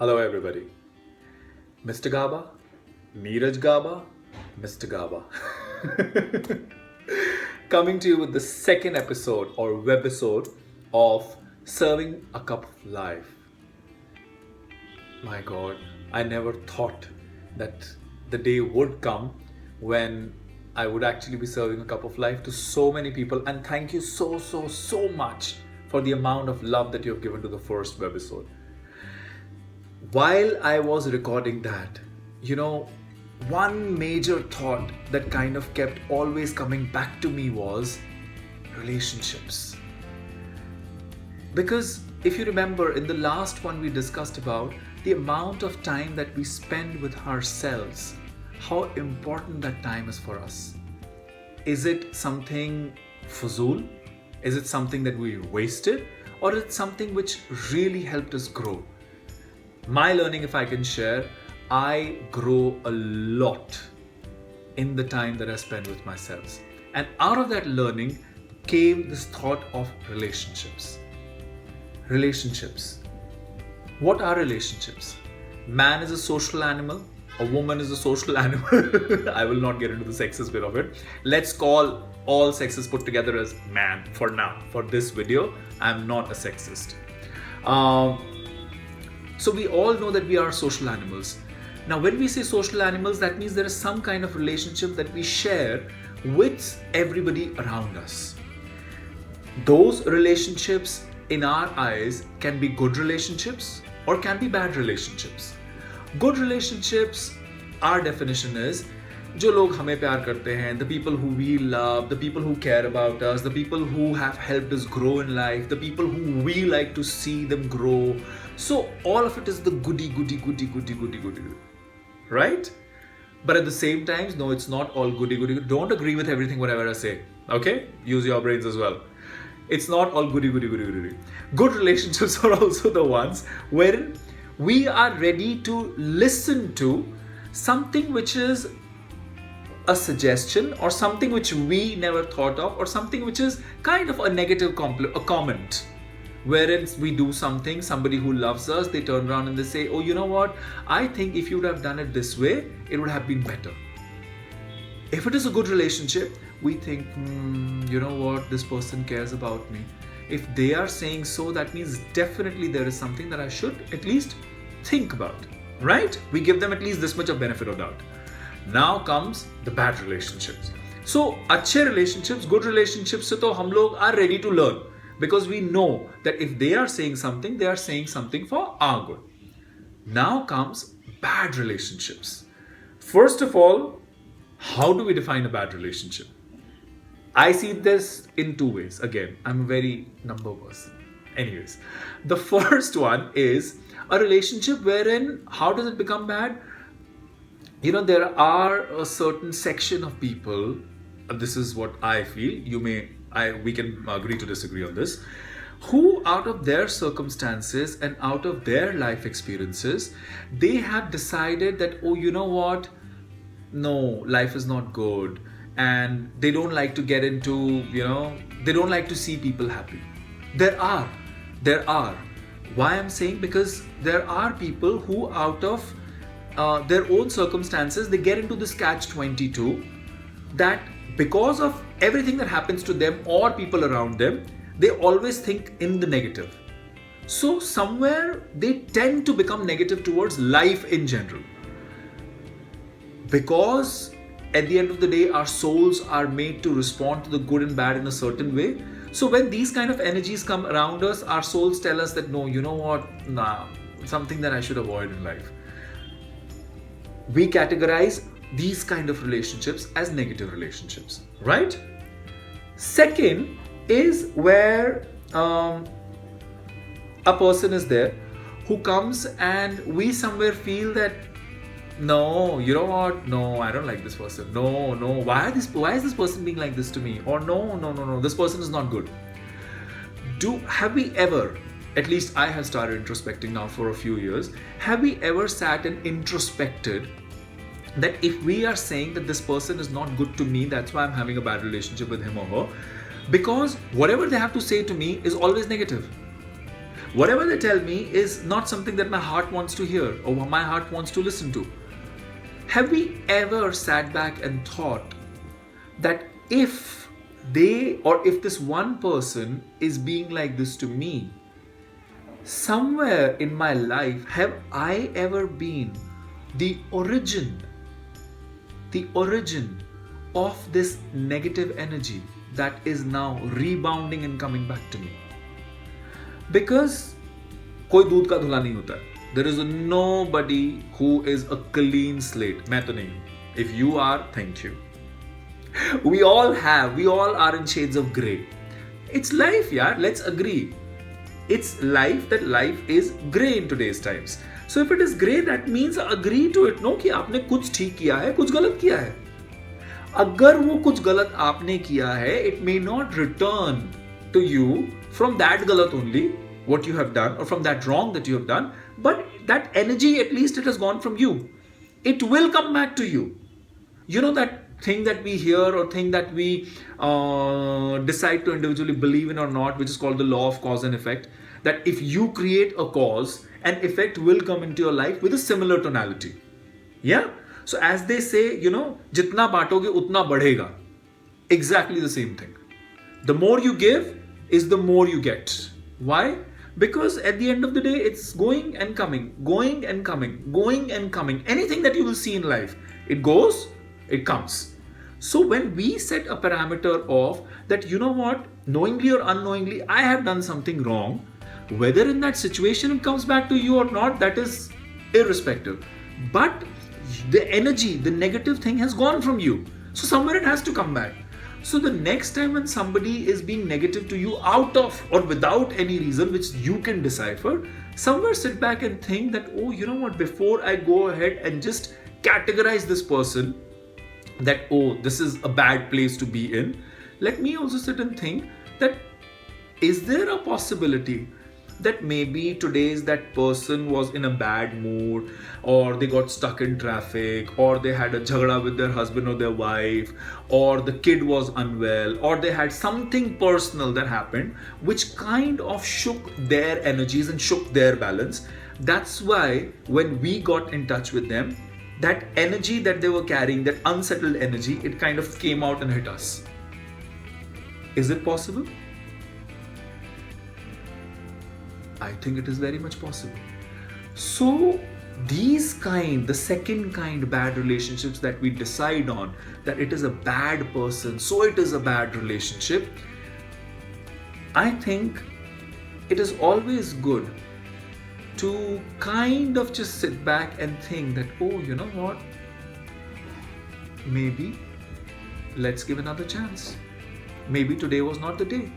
Hello everybody. Mr. Gaba, Neeraj Gaba, Mr. Gaba. Coming to you with the second episode or webisode of Serving a Cup of Life. My God, I never thought that the day would come when I would actually be serving a cup of life to so many people. And thank you so much for the amount of love that you have given to the first webisode. While I was recording that, one major thought that kind of kept always coming back to me was relationships. Because if you remember, in the last one we discussed about the amount of time that we spend with ourselves, how important that time is for us. Is it something fuzul? Is it something that we wasted? Or is it something which really helped us grow? My learning, if I can share, I grow a lot in the time that I spend with myself. And out of that learning came this thought of relationships. Relationships. What are relationships? Man is a social animal. A woman is a social animal. I will not get into the sexist bit of it. Let's call all sexes put together as man for now. For this video, I'm not a sexist. So we all know that we are social animals. Now, when we say social animals, that means there is some kind of relationship that we share with everybody around us. Those relationships, in our eyes, can be good relationships or can be bad relationships. Good relationships, our definition is, जो लोग हमें प्यार करते हैं, the people who we love, the people who care about us, the people who have helped us grow in life, the people who we like to see them grow. So all of it is the goody. Right? But at the same time, no, it's not all goody. Don't agree with everything whatever I say. Okay? Use your brains as well. It's not all goody. Good relationships are also the ones wherein we are ready to listen to something which is a suggestion or something which we never thought of or something which is kind of a negative comment. Wherein we do something, somebody who loves us, they turn around and they say, oh, you know what? I think if you would have done it this way, it would have been better. If it is a good relationship, we think, you know what? This person cares about me. If they are saying so, that means definitely there is something that I should at least think about, right? We give them at least this much of benefit of doubt. Now comes the bad relationships. So, अच्छे relationships, good relationships से तो हम लोग are ready to learn. Because we know that if they are saying something, they are saying something for our good. Now comes bad relationships. First of all, how do we define a bad relationship? I see this in two ways. Again, I'm a very number person. Anyways, the first one is a relationship wherein, how does it become bad? There are a certain section of people, this is what I feel, we can agree to disagree on this, who out of their circumstances and out of their life experiences, they have decided that, oh, you know what? No, life is not good. And they don't like to get into, they don't like to see people happy. There are. Why I'm saying? Because there are people who out of their own circumstances, they get into this catch-22 that because of everything that happens to them or people around them, they always think in the negative. So somewhere they tend to become negative towards life in general. Because at the end of the day, our souls are made to respond to the good and bad in a certain way. So when these kind of energies come around us, our souls tell us that, no, you know what? Nah, something that I should avoid in life. We categorize these kind of relationships as negative relationships, right? Second is where a person is there who comes and we somewhere feel that, no, you know what? No, I don't like this person. No, why is this person being like this to me? Or no, this person is not good. Have we ever, at least I have started introspecting now for a few years, have we ever sat and introspected that if we are saying that this person is not good to me, that's why I'm having a bad relationship with him or her, because whatever they have to say to me is always negative. Whatever they tell me is not something that my heart wants to hear or my heart wants to listen to. Have we ever sat back and thought that if they or if this one person is being like this to me, somewhere in my life, have I ever been the origin of this negative energy that is now rebounding and coming back to me? Because कोई दूध का धुला नहीं होता. There is nobody who is a clean slate. मैं तो नहीं हूँ. If you are, thank you. We all are in shades of grey. It's life, yaar. Let's agree. It's life that life is grey in today's times. So if it is grey, that means agree to it. No, कि आपने कुछ ठीक किया है, कुछ गलत किया है. अगर वो कुछ गलत आपने किया है, it may not return to you from that galat only, what you have done, or from that wrong that you have done, but that energy, at least it has gone from you. It will come back to you. You know that thing that we hear or thing that we decide to individually believe in or not, which is called the law of cause and effect, that if you create a cause, an effect will come into your life with a similar tonality. Yeah? So as they say, jitna baatoge utna badhega. Exactly the same thing. The more you give is the more you get. Why? Because at the end of the day, it's going and coming, going and coming, going and coming. Anything that you will see in life, it goes, it comes. So when we set a parameter of that, you know what, knowingly or unknowingly, I have done something wrong, whether in that situation it comes back to you or not, that is irrespective. But the energy, the negative thing has gone from you. So somewhere it has to come back. So the next time when somebody is being negative to you out of or without any reason which you can decipher, somewhere sit back and think that, oh, you know what, before I go ahead and just categorize this person that, oh, this is a bad place to be in, let me also sit and think that, is there a possibility that maybe today's that person was in a bad mood, or they got stuck in traffic, or they had a jhagda with their husband or their wife, or the kid was unwell, or they had something personal that happened which kind of shook their energies and shook their balance. That's why when we got in touch with them, that energy that they were carrying, that unsettled energy, it kind of came out and hit us. Is it possible? I think it is very much possible. So the second kind bad relationships that we decide on, that it is a bad person, so it is a bad relationship, I think it is always good to kind of just sit back and think that, oh, you know what, maybe let's give another chance. Maybe today was not the day.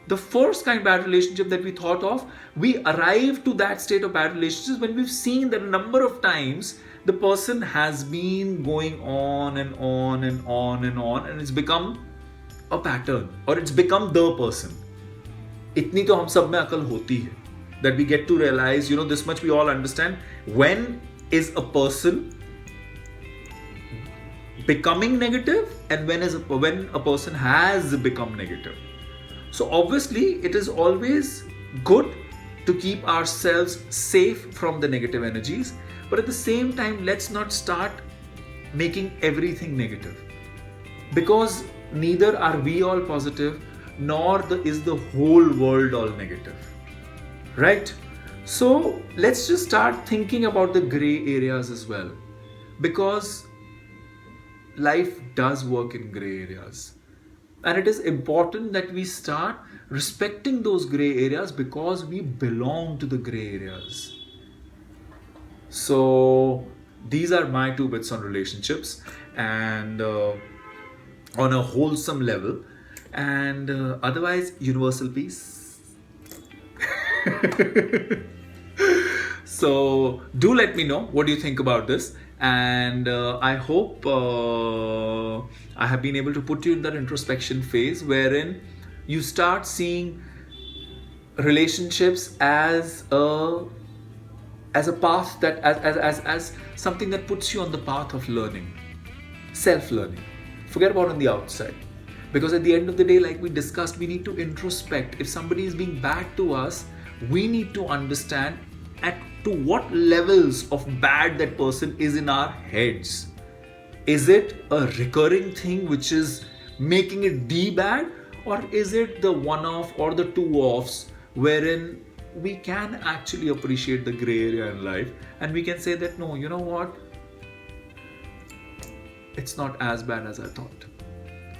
The first kind of bad relationship that we thought of, we arrive to that state of bad relationships when we've seen that a number of times the person has been going on and on and on and on, and it's become a pattern, or it's become the person. Itni to hum sab mein akal hoti hai, that we get to realize, this much we all understand, when is a person becoming negative and when a person has become negative. So obviously it is always good to keep ourselves safe from the negative energies, but at the same time, let's not start making everything negative, because neither are we all positive, nor is the whole world all negative, right? So let's just start thinking about the gray areas as well, because life does work in gray areas. And it is important that we start respecting those gray areas, because we belong to the gray areas. So these are my 2 bits on relationships, and on a wholesome level, and otherwise universal peace. So do let me know what do you think about this, and I hope I have been able to put you in that introspection phase wherein you start seeing relationships as a path, that as something that puts you on the path of learning, self-learning. Forget about on the outside, because at the end of the day, like we discussed, we need to introspect. If somebody is being bad to us, we need to understand at to what levels of bad that person is in our heads. Is it a recurring thing which is making it D bad, or is it the one off or the two offs wherein we can actually appreciate the gray area in life and we can say that no, you know what? It's not as bad as I thought.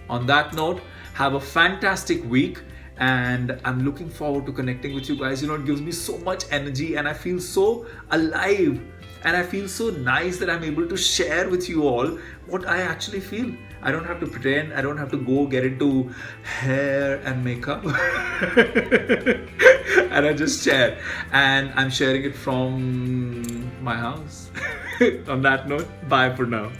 On that note, have a fantastic week, and I'm looking forward to connecting with you guys. It gives me so much energy and I feel so alive, and I feel so nice that I'm able to share with you all what I actually feel. I don't have to pretend, I don't have to go get into hair and makeup. And I just share, and I'm sharing it from my house. On that note, bye for now.